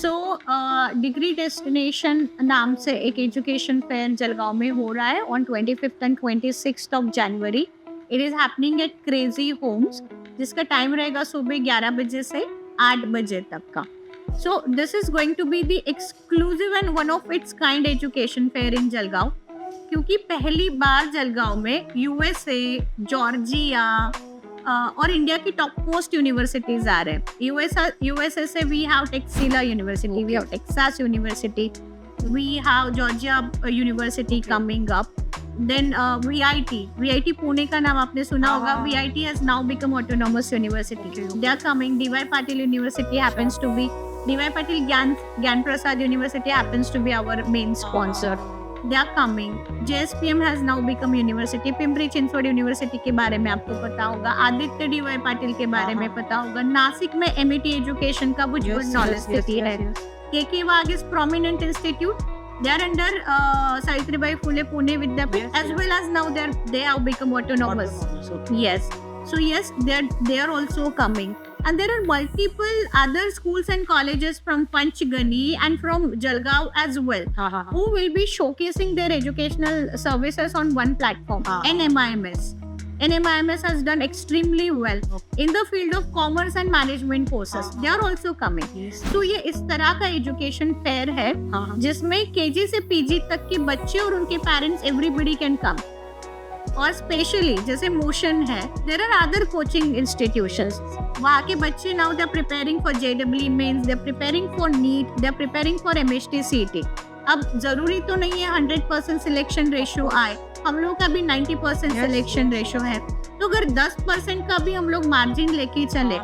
So degree destination नाम से एक एजुकेशन फेयर जलगांव में हो रहा है on 25th and 26th of January. It is happening at Crazy Homes, जिसका टाइम रहेगा सुबह 11 बजे से 8 बजे तक का. So this is going to be the exclusive and one of its kind education fair in Jalgaon, क्योंकि पहली बार जलगांव में यूएसए, जॉर्जिया और इंडिया की टॉप मोस्ट यूनिवर्सिटीज आ रहे हैं. यूएसए से we have Texila university, we have Texas university, we have Georgia University coming up. Then VIT Pune का नाम आपने सुना होगा. VIT has now become autonomous university. They are coming. DY Patil university happens to be, DY Patil Gyan Prasad university happens to be our main sponsor. They are coming. JSPM has now become university. Pimpri Chinchwad university के बारे में आपको पता होगा. Aditya D Y Patil के बारे में पता होगा. नासिक में एमईटी एजुकेशन का भुजबल नॉलेज सिटी है. केके वाग is prominent institute. They are under Savitribai Phule Pune Vidyapeeth, as well as now they have become autonomous. Yes. So yes, they are also coming. And there are multiple other schools and colleges from Panchgani and from Jalgaon as well, who will be showcasing their educational services on one platform, NMIMS. NMIMS has done extremely well in the field of commerce and management courses. They are also coming. तो ये इस तरह का education fair है जिसमें KG से PG तक के बच्चे और उनके पेरेंट्स एवरीबडी कैन कम. और स्पेशली जैसे मोशन है, there are other coaching institutions. वहाँ के बच्चे now they are preparing for जेडब्ल्यू mains, they are preparing for NEET, they are preparing for MHT CET. अब जरूरी तो नहीं है 100% सिलेक्शन रेशियो आए. हम लोग का भी 90% सिलेक्शन रेशियो है. तो अगर 10% का भी हम लोग मार्जिन लेके चले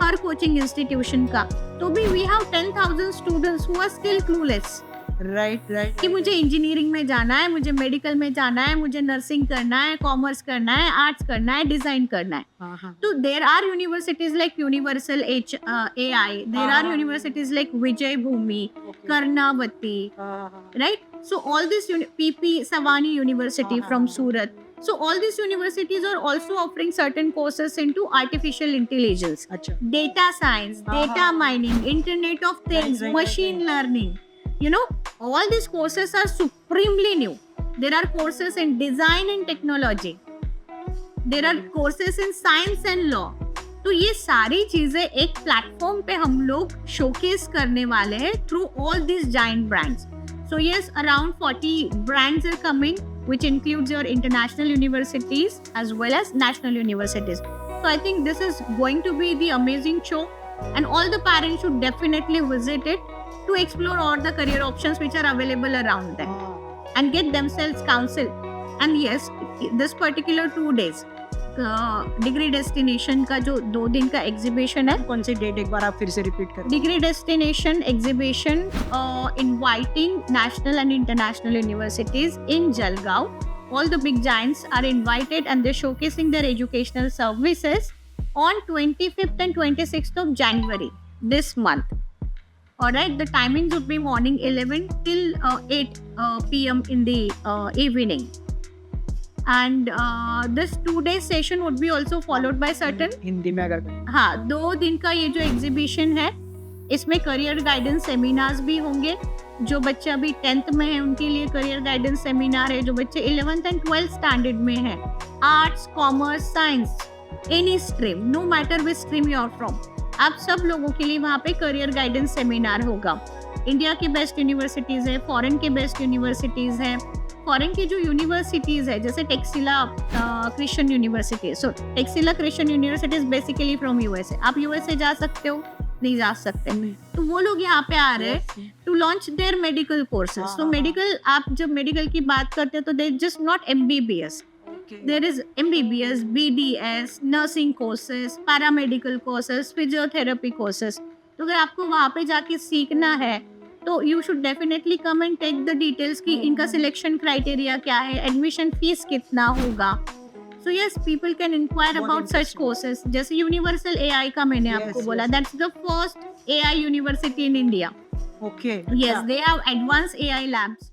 हर कोचिंग इंस्टीट्यूशन का, तो भी we have 10,000 students who are still clueless. Right कि मुझे इंजीनियरिंग में जाना है, मुझे मेडिकल में जाना है, मुझे नर्सिंग करना है, कॉमर्स करना है, आर्ट्स करना है, डिजाइन करना है. तो there are universities like Universal AI, there are universities like Vijay Bhoomi, Karnavati, right. So all this PP Savani University from Surat. So all these universities are also offering certain courses into artificial intelligence, data science, data mining, Internet of Things, machine learning. You know, all these courses are supremely new. There are courses in design and technology. There are courses in science and law. तो ये सारी चीजें एक platform पे हम लोग showcase करने वाले हैं through all these giant brands. So yes, around 40 brands are coming, which includes your international universities as well as national universities. So I think this is going to be the amazing show, and all the parents should definitely visit it to explore all the career options which are available around them and get themselves counseled. And yes, this particular 2 days degree destination का जो 2 दिन का exhibition है. कौन सी date एक बार आप फिर से रिपीट करें? Degree destination exhibition inviting national and international universities in Jalgaon. All the big giants are invited and they're showcasing their educational services on 25th and 26th of January this month. Alright, the timings would be morning 11 till 8 p.m. in the evening. And this 2-day session would be also followed by certain Hindi में अगर 2 दिन का ये जो exhibition है, इसमें career guidance seminars भी होंगे. जो बच्चे अभी 10th में हैं उनके लिए करियर गाइडेंस सेमिनार है. जो बच्चे 11th एंड 12th स्टैंडर्ड में हैं, arts, commerce, science, any stream, no matter which stream you are from, आप सब लोगों के लिए वहाँ पे करियर गाइडेंस सेमिनार होगा. इंडिया की बेस्ट यूनिवर्सिटीज है, फॉरेन के बेस्ट यूनिवर्सिटीज हैं. फॉरेन की जो यूनिवर्सिटीज है जैसे Texila Christian university. So Texila Christian university is basically from USA. आप यूएसए जा सकते हो? नहीं जा सकते. तो वो लोग यहाँ पे आ रहे हैं to launch their medical courses. तो मेडिकल, आप जब मेडिकल की बात करते हैं तो they just not MBBS. There is MBBS, BDS, nursing courses, paramedical courses, physiotherapy courses. तो अगर आपको वहाँ पे जाके सीखना है तो you should definitely come and take the details कि इनका सिलेक्शन क्राइटेरिया क्या है, एडमिशन फीस कितना होगा. So yes, people can enquire about such courses. जैसे यूनिवर्सल AI का मैंने आपको बोला, that's the first AI university in India. Okay. Yes, they have advance AI labs.